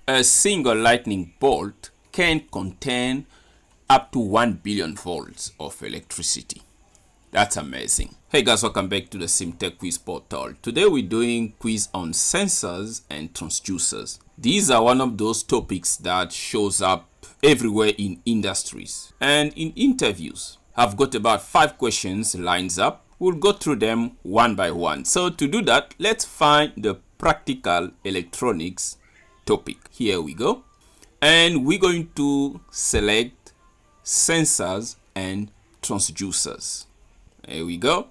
A single lightning bolt can contain up to 1 billion volts of electricity. That's amazing. Hey guys, welcome back to the CMTEQ Quiz Portal. Today we're doing quiz on sensors and transducers. These are one of those topics that shows up everywhere in industries and in interviews. I've got about 5 questions lined up. We'll go through them one by one. So to do that, let's find the practical electronics topic. Here we go. And we're going to select sensors and transducers. There we go.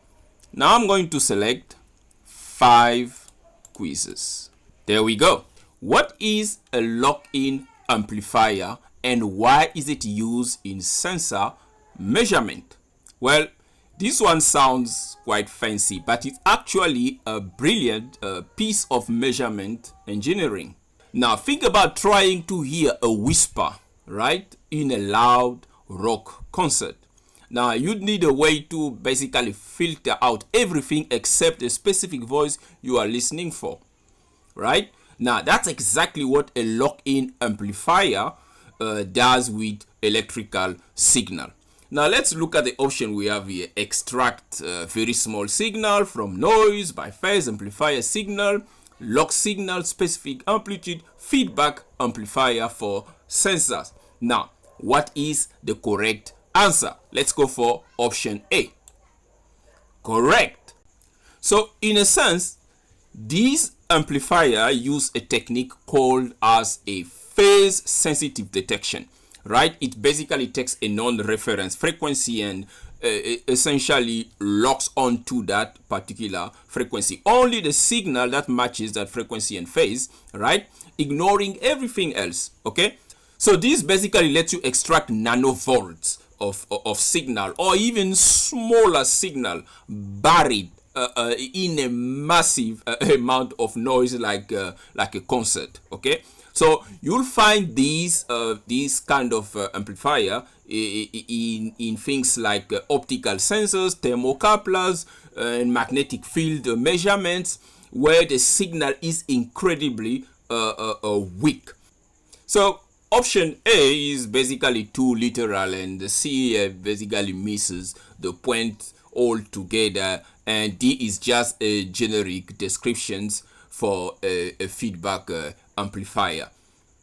Now I'm going to select 5 quizzes. There we go. What is a lock-in amplifier and why is it used in sensor measurement? Well, this one sounds quite fancy, but it's actually a brilliant piece of measurement engineering. Now think about trying to hear a whisper, right, in a loud rock concert. Now you'd need a way to basically filter out everything except the specific voice you are listening for, right? Now that's exactly what a lock-in amplifier does with electrical signal. Now let's look at the option we have here. Extract very small signal from noise by phase amplifier signal, lock signal, specific amplitude, feedback amplifier for sensors. Now, what is the correct answer? Let's go for option A. Correct. So in a sense, these amplifier use a technique called as a phase sensitive detection, right? It basically takes a non-reference frequency and essentially locks onto that particular frequency. Only the signal that matches that frequency and phase, right? Ignoring everything else, okay? So this basically lets you extract nanovolts of signal or even smaller signal buried in a massive amount of noise like a concert, okay? So you'll find these kind of amplifier in things like optical sensors, thermocouplers, and magnetic field measurements, where the signal is incredibly weak. So option A is basically too literal, and the C basically misses the point altogether, and D is just a generic descriptions for a feedback amplifier.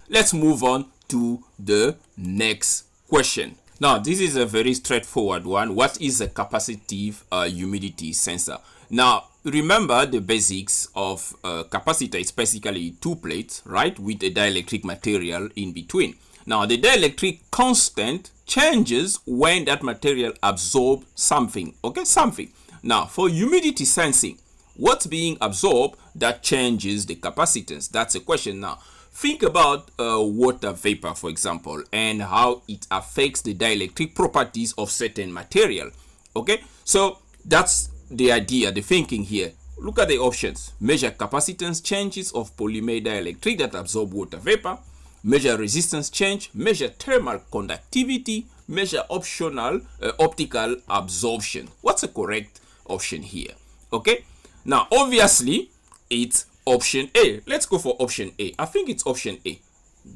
Let's move on to the next question. Now this is a very straightforward one. What is a capacitive humidity sensor? Now remember the basics of capacitor is basically 2 plates, right, with a dielectric material in between. Now the dielectric constant changes when that material absorbs something, okay, something. Now for humidity sensing, what's being absorbed that changes the capacitance? That's a question. Now think about water vapor, for example, and how it affects the dielectric properties of certain material, okay? So that's the idea, the thinking here. Look at the options. Measure capacitance changes of polymer dielectric that absorb water vapor, measure resistance change, measure thermal conductivity, measure optical absorption. What's the correct option here? Okay, now obviously it's option A. Let's go for option A. I think it's option A.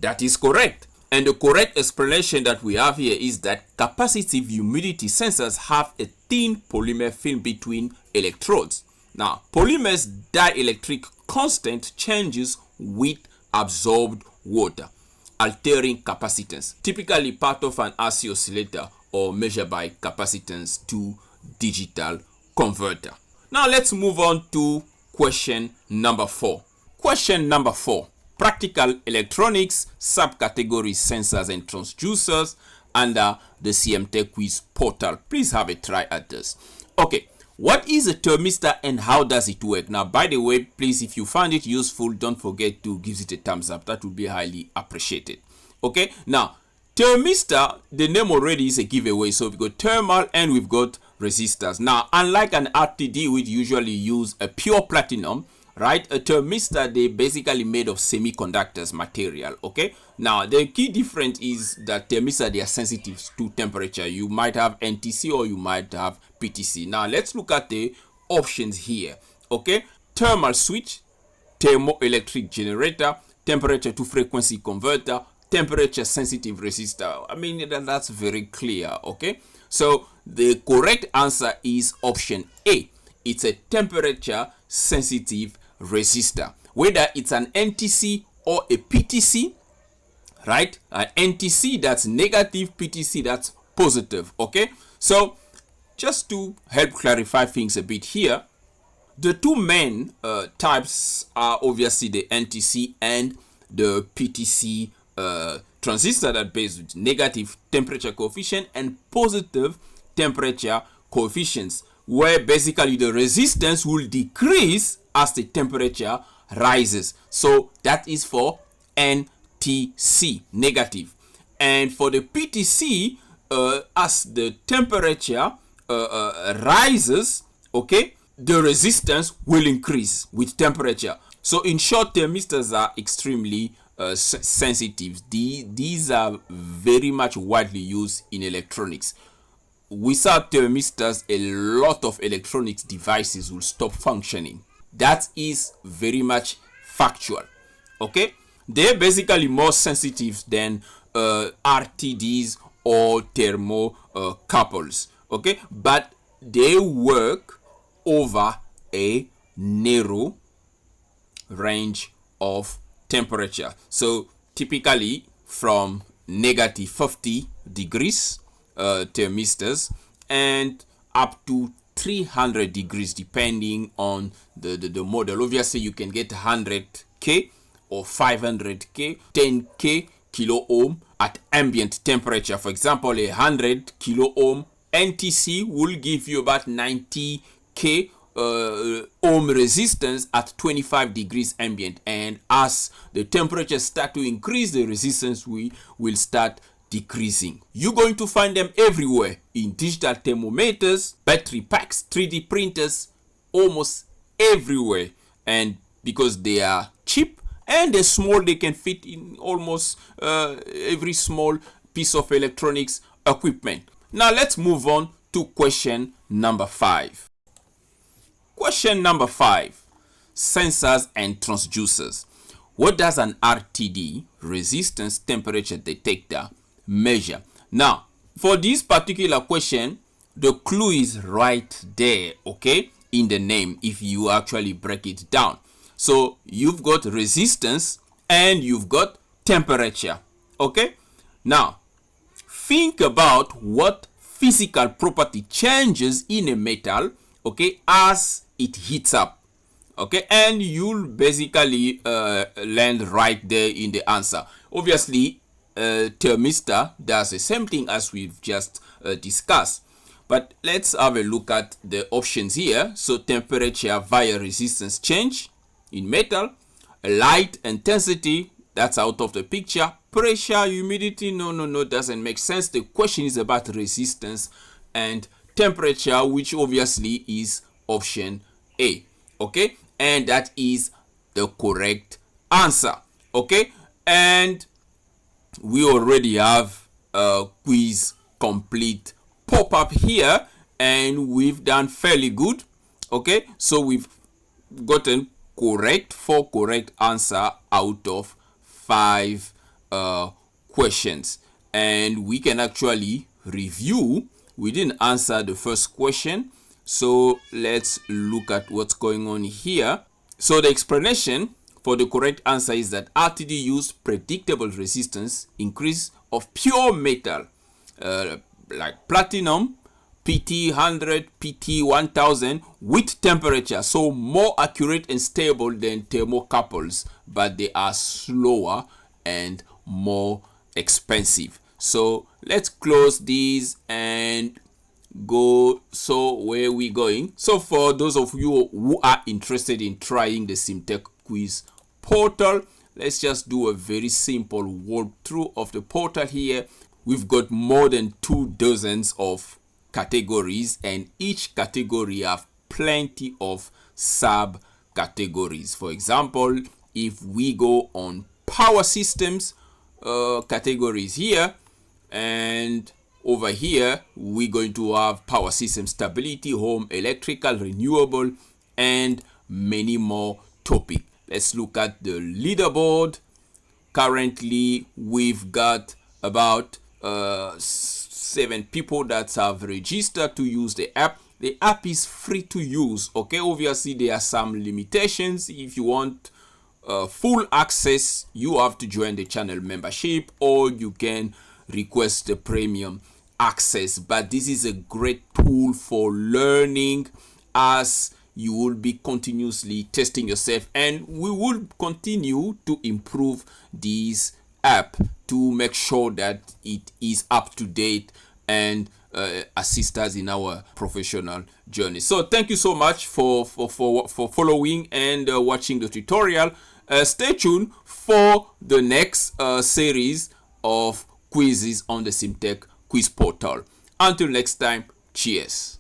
That is correct. And the correct explanation that we have here is that capacitive humidity sensors have a thin polymer film between electrodes. Now, polymer's dielectric constant changes with absorbed water, altering capacitance, typically part of an RC oscillator or measured by capacitance to digital converter. Now let's move on to question number 4. Question number 4. Practical electronics, subcategory sensors and transducers under the CMTEQ Quiz Portal. Please have a try at this. Okay, what is a thermistor and how does it work? Now, by the way, please, if you find it useful, don't forget to give it a thumbs up. That would be highly appreciated. Okay, now, thermistor, the name already is a giveaway. So we've got thermal and we've got resistors. Now, unlike an RTD, which usually use a pure platinum, right? A thermistor, they basically made of semiconductors material, okay? Now, the key difference is that thermistor, they are sensitive to temperature. You might have NTC or you might have PTC. Now, let's look at the options here, okay? Thermal switch, thermoelectric generator, temperature to frequency converter, temperature sensitive resistor. I mean, that's very clear, okay? So the correct answer is option A. It's a temperature sensitive resistor. Whether it's an NTC or a PTC, right? An NTC, that's negative, PTC, that's positive, okay? So just to help clarify things a bit here, the two main types are obviously the NTC and the PTC transistor that based with negative temperature coefficient and positive temperature coefficients, where basically the resistance will decrease as the temperature rises. So that is for NTC, negative. And for the PTC, as the temperature rises, okay, the resistance will increase with temperature. So in short, thermistors are extremely sensitive. These are very much widely used in electronics. Without thermistors, a lot of electronics devices will stop functioning. That is very much factual, okay? They're basically more sensitive than RTDs or thermocouples, okay? But they work over a narrow range of temperature. So typically from negative 50 degrees thermistors and up to 300 degrees depending on the model. Obviously you can get 100K or 500K, 10K kilo ohm at ambient temperature. For example, a 100 kilo ohm NTC will give you about 90K ohm resistance at 25 degrees ambient, and as the temperatures start to increase, the resistance will start decreasing. You're going to find them everywhere in digital thermometers, battery packs, 3D printers, almost everywhere. And because they are cheap and they're small, they can fit in almost every small piece of electronics equipment. Now let's move on to question number 5. Question number 5, sensors and transducers. What does an RTD, resistance temperature detector, measure? Now, for this particular question, the clue is right there, okay, in the name, if you actually break it down. So you've got resistance and you've got temperature, okay? Now, think about what physical property changes in a metal, okay, as it heats up, okay, and you'll basically land right there in the answer. Obviously, thermistor does the same thing as we've just discussed, but let's have a look at the options here. So temperature via resistance change in metal, light intensity, that's out of the picture. Pressure, humidity, no, doesn't make sense. The question is about resistance and temperature, which obviously is option A, okay, and that is the correct answer, okay. And we already have a quiz complete pop-up here, and we've done fairly good, okay. So we've gotten 4 correct answer out of 5 questions, and we can actually review. We didn't answer the first question, so let's look at what's going on here. So the explanation for the correct answer is that RTD used predictable resistance increase of pure metal like platinum, PT 100, PT 1000 with temperature, so more accurate and stable than thermocouples, but they are slower and more expensive. So let's close these and go. So where are we going? So for those of you who are interested in trying the CMTEQ Quiz Portal, let's just do a very simple walkthrough of the portal here. We've got more than 2 dozens of categories, and each category have plenty of sub categories. For example, if we go on power systems categories here, and over here we're going to have power system stability, home, electrical, renewable, and many more topics. Let's look at the leaderboard. Currently, we've got about 7 people that have registered to use the app. The app is free to use. Okay, obviously there are some limitations. If you want full access, you have to join the channel membership, or you can request the premium access. But this is a great tool for learning, as you will be continuously testing yourself, and we will continue to improve this app to make sure that it is up to date and assist us in our professional journey. So thank you so much for following and watching the tutorial. Stay tuned for the next series of quizzes on the CMTEQ Quiz Portal. Until next time, cheers.